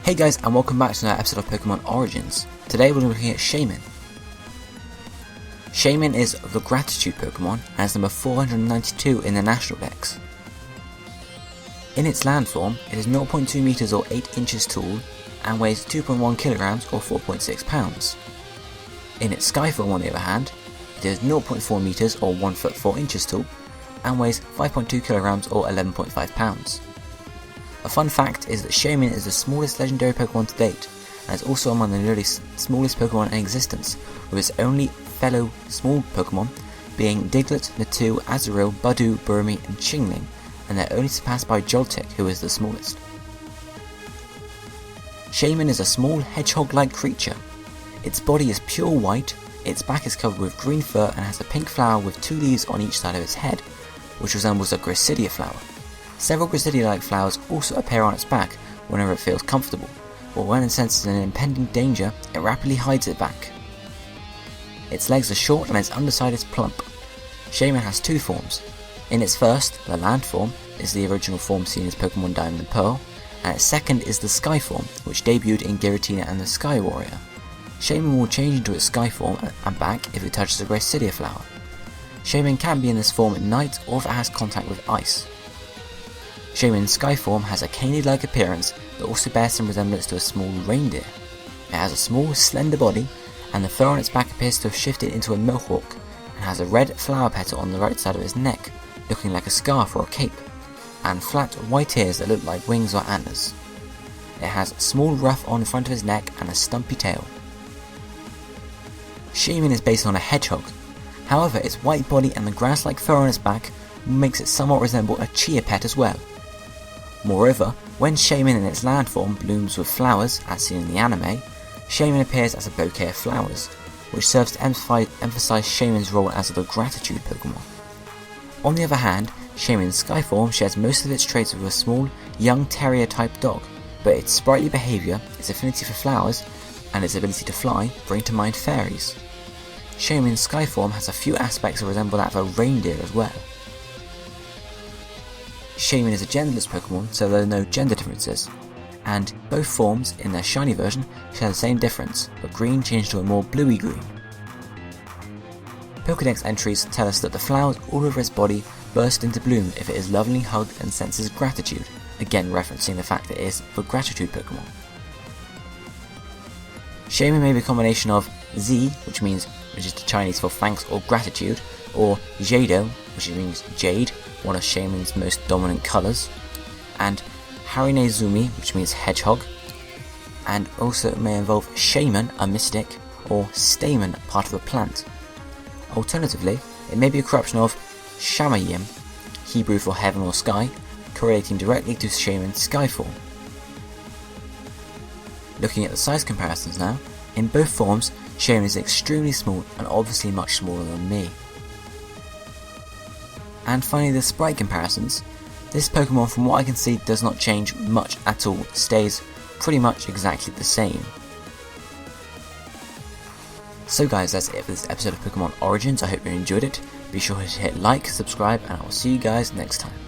Hey guys, and welcome back to another episode of Pokemon Origins. Today we're looking at Shaymin. Shaymin is the Gratitude Pokemon and is number 492 in the National Dex. In its land form, it is 0.2 meters or 8 inches tall and weighs 2.1 kilograms or 4.6 pounds. In its Sky form, on the other hand, it is 0.4 meters or 1 foot 4 inches tall and weighs 5.2 kilograms or 11.5 pounds. A fun fact is that Shaymin is the smallest legendary Pokemon to date, and is also among the nearly smallest Pokemon in existence, with its only fellow small Pokemon being Diglett, Natu, Azurill, Budew, Burmy, and Chingling, and they're only surpassed by Joltik, who is the smallest. Shaymin is a small hedgehog-like creature. Its body is pure white, its back is covered with green fur and has a pink flower with 2 leaves on each side of its head, which resembles a Gracidia flower. Several Gracidia-like flowers also appear on its back whenever it feels comfortable, but when it senses an impending danger, it rapidly hides it back. Its legs are short and its underside is plump. Shaymin has 2 forms. In its first, the land form, is the original form seen as Pokemon Diamond and Pearl, and its second is the Sky form, which debuted in Giratina and the Sky Warrior. Shaymin will change into its Sky form and back if it touches a Gracidia flower. Shaymin can be in this form at night or if it has contact with ice. Shaymin's Sky form has a canid-like appearance that also bears some resemblance to a small reindeer. It has a small, slender body, and the fur on its back appears to have shifted into a mohawk, and has a red flower petal on the right side of its neck, looking like a scarf or a cape, and flat white ears that look like wings or antlers. It has a small ruff on the front of its neck and a stumpy tail. Shaymin is based on a hedgehog. However, its white body and the grass-like fur on its back makes it somewhat resemble a chia pet as well. Moreover, when Shaymin in its land form blooms with flowers, as seen in the anime, Shaymin appears as a bouquet of flowers, which serves to emphasize Shaymin's role as the Gratitude Pokemon. On the other hand, Shaymin's Sky form shares most of its traits with a small, young terrier-type dog, but its sprightly behaviour, its affinity for flowers, and its ability to fly bring to mind fairies. Shaymin's Sky form has a few aspects that resemble that of a reindeer as well. Shaymin is a genderless Pokemon, so there are no gender differences, and both forms in their shiny version share the same difference, but green changed to a more bluey green. Pokédex entries tell us that the flowers all over its body burst into bloom if it is lovingly hugged and senses gratitude, again referencing the fact that it is the Gratitude Pokemon. Shaymin may be a combination of Z, which is the Chinese for thanks or gratitude, or Jado, which means jade, one of Shaymin's most dominant colours, and Harinezumi, which means hedgehog, and also it may involve Shaymin, a mystic, or Stamen, part of a plant. Alternatively, it may be a corruption of Shamayim, Hebrew for heaven or sky, correlating directly to Shaymin's Sky form. Looking at the size comparisons now, in both forms, Shaymin is extremely small and obviously much smaller than me. And finally, the sprite comparisons. This Pokemon, from what I can see, does not change much at all, stays pretty much exactly the same. So guys, that's it for this episode of Pokemon Origins. I hope you enjoyed it. Be sure to hit like, subscribe, and I will see you guys next time.